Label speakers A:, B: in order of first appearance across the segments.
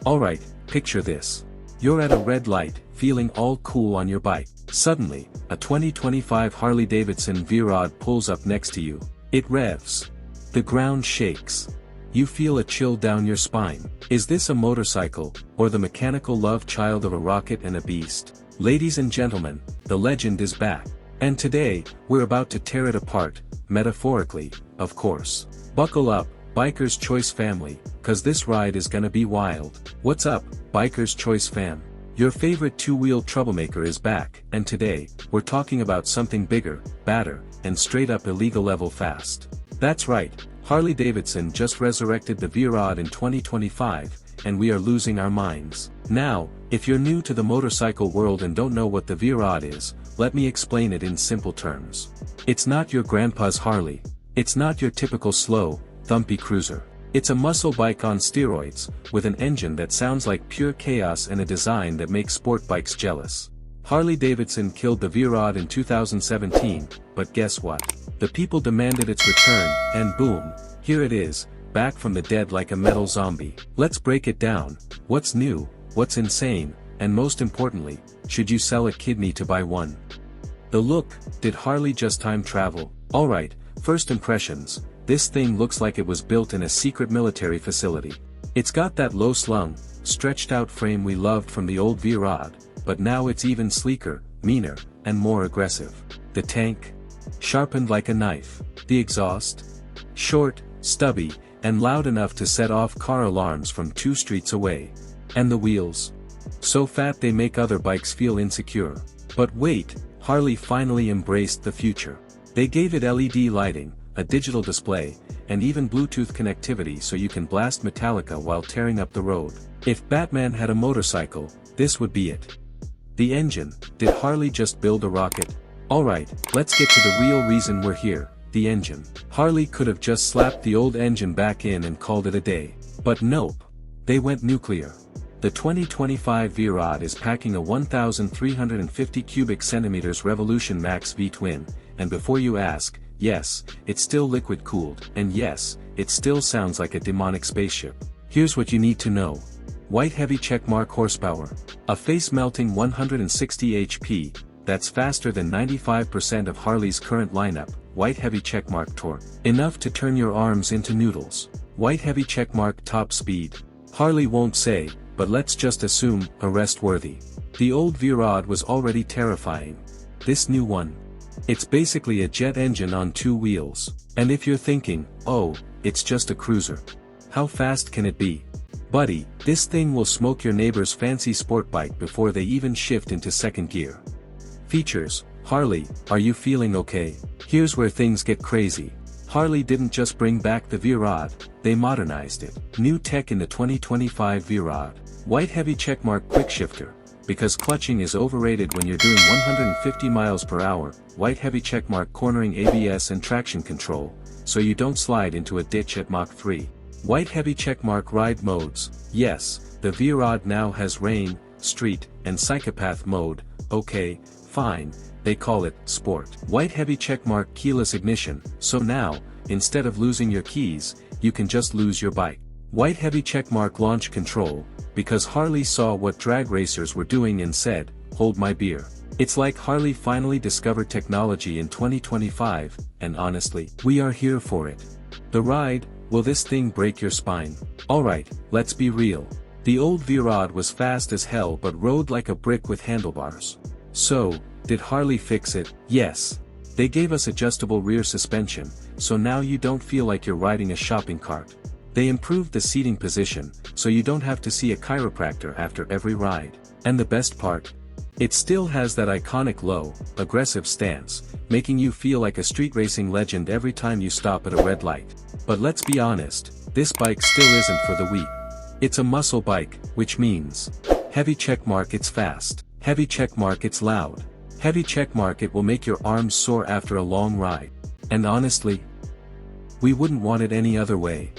A: Alright, picture this. You're at a red light, feeling all cool on your bike. Suddenly, a 2025 Harley-Davidson V-Rod pulls up next to you. It revs. The ground shakes. You feel a chill down your spine. Is this a motorcycle, or the mechanical love child of a rocket and a beast? Ladies and gentlemen, the legend is back. And today, we're about to tear it apart, metaphorically, of course. Buckle up, Biker's Choice family, cause this ride is gonna be wild. What's up, Biker's Choice fam? Your favorite two-wheel troublemaker is back, and today, we're talking about something bigger, badder, and straight-up illegal level fast. That's right, Harley-Davidson just resurrected the V-Rod in 2025, and we are losing our minds. Now, if you're new to the motorcycle world and don't know what the V-Rod is, let me explain it in simple terms. It's not your grandpa's Harley. It's not your typical slow, thumpy cruiser. It's a muscle bike on steroids, with an engine that sounds like pure chaos and a design that makes sport bikes jealous. Harley-Davidson killed the V-Rod in 2017, but guess what? The people demanded its return, and boom, here it is, back from the dead like a metal zombie. Let's break it down. What's new, what's insane, and most importantly, should you sell a kidney to buy one? The look, did Harley just time travel? Alright, first impressions. This thing looks like it was built in a secret military facility. It's got that low-slung, stretched-out frame we loved from the old V-Rod, but now it's even sleeker, meaner, and more aggressive. The tank? Sharpened like a knife. The exhaust? Short, stubby, and loud enough to set off car alarms from 2 streets away. And the wheels? So fat they make other bikes feel insecure. But wait, Harley finally embraced the future. They gave it LED lighting, a digital display, and even Bluetooth connectivity so you can blast Metallica while tearing up the road. If Batman had a motorcycle, this would be it. The engine, did Harley just build a rocket? Alright, let's get to the real reason we're here, the engine. Harley could have just slapped the old engine back in and called it a day. But nope. They went nuclear. The 2025 V-Rod is packing a 1,350 cubic centimeters Revolution Max V-twin, and before you ask, yes, it's still liquid-cooled, and yes, it still sounds like a demonic spaceship. Here's what you need to know. White heavy checkmark horsepower. A face-melting 160 HP, that's faster than 95% of Harley's current lineup. White heavy checkmark torque. Enough to turn your arms into noodles. White heavy checkmark top speed. Harley won't say, but let's just assume, arrest-worthy. The old V-Rod was already terrifying. This new one? It's basically a jet engine on 2 wheels. And if you're thinking, oh, it's just a cruiser. How fast can it be? Buddy, this thing will smoke your neighbor's fancy sport bike before they even shift into second gear. Features. Harley, are you feeling okay? Here's where things get crazy. Harley didn't just bring back the V-Rod, they modernized it. New tech in the 2025 V-Rod. White heavy checkmark quick shifter. Because clutching is overrated when you're doing 150 miles per hour, white heavy checkmark cornering ABS and traction control, so you don't slide into a ditch at Mach 3. White heavy checkmark ride modes. Yes, the V-Rod now has rain, street, and psychopath mode. Okay, fine, they call it sport. White heavy checkmark keyless ignition, so now, instead of losing your keys, you can just lose your bike. White heavy checkmark launch control, because Harley saw what drag racers were doing and said, hold my beer. It's like Harley finally discovered technology in 2025, and honestly, we are here for it. The ride, will this thing break your spine? Alright, let's be real. The old V-Rod was fast as hell but rode like a brick with handlebars. So, did Harley fix it? Yes. They gave us adjustable rear suspension, so now you don't feel like you're riding a shopping cart. They improved the seating position, so you don't have to see a chiropractor after every ride. And the best part? It still has that iconic low, aggressive stance, making you feel like a street racing legend every time you stop at a red light. But let's be honest, this bike still isn't for the weak. It's a muscle bike, which means heavy checkmark it's fast, heavy checkmark it's loud, heavy checkmark it will make your arms sore after a long ride. And honestly, we wouldn't want it any other way.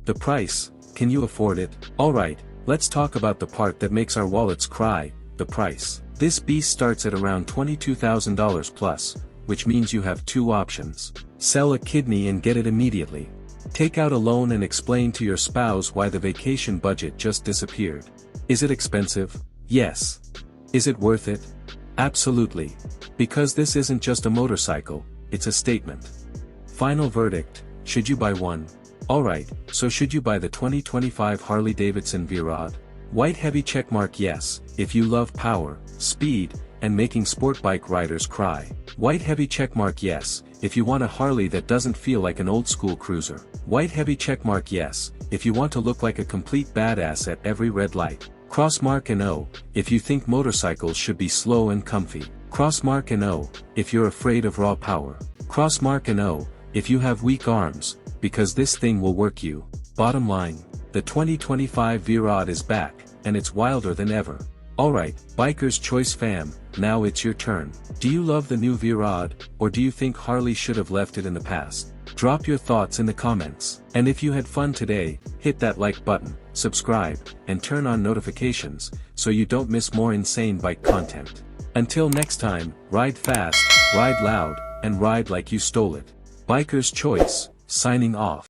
A: The price, can you afford it? Alright, let's talk about the part that makes our wallets cry, the price. This beast starts at around $22,000 plus, which means you have 2 options. Sell a kidney and get it immediately. Take out a loan and explain to your spouse why the vacation budget just disappeared. Is it expensive? Yes. Is it worth it? Absolutely. Because this isn't just a motorcycle, it's a statement. Final verdict, should you buy one? Alright, so should you buy the 2025 Harley-Davidson V-Rod? White heavy checkmark yes, if you love power, speed, and making sport bike riders cry. White heavy checkmark yes, if you want a Harley that doesn't feel like an old school cruiser. White heavy checkmark yes, if you want to look like a complete badass at every red light. Cross mark and O, if you think motorcycles should be slow and comfy. Cross mark and O, if you're afraid of raw power. Cross mark and O, if you have weak arms, because this thing will work you. Bottom line, the 2025 V-Rod is back, and it's wilder than ever. Alright, Biker's Choice fam, now it's your turn. Do you love the new V-Rod, or do you think Harley should have left it in the past? Drop your thoughts in the comments. And if you had fun today, hit that like button, subscribe, and turn on notifications, so you don't miss more insane bike content. Until next time, ride fast, ride loud, and ride like you stole it. Biker's Choice, signing off.